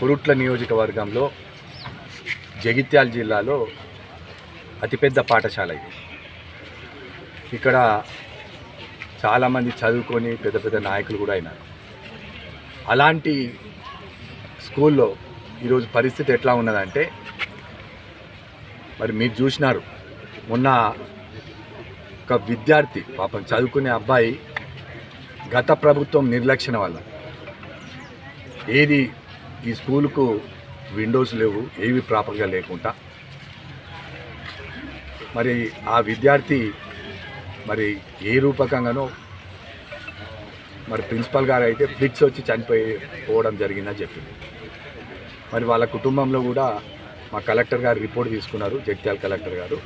కురుట్ల నియోజకవర్గంలో జగిత్యాల జిల్లాలో అతిపెద్ద పాఠశాల ఇది. ఇక్కడ చాలామంది చదువుకొని పెద్ద పెద్ద నాయకులు కూడా అయినారు. అలాంటి స్కూల్లో ఈరోజు పరిస్థితి ఎట్లా ఉన్నదంటే, మరి మీరు చూసినారు, మొన్న ఒక విద్యార్థి పాపం చదువుకునే అబ్బాయి గత ప్రభుత్వం నిర్లక్ష్యం వల్ల ఏది ఈ స్కూలుకు విండోస్ లేవు, ఏవి ప్రాపర్గా లేకుండా మరి ఆ విద్యార్థి మరి ఏ రూపకంగానో మరి ప్రిన్సిపల్ గారు అయితే ఫిక్స్ వచ్చి చనిపోవడం జరిగిందని చెప్పింది. మరి వాళ్ళ కుటుంబంలో కూడా మా కలెక్టర్ గారు రిపోర్ట్ తీసుకున్నారు, జగిత్యాల కలెక్టర్ గారు.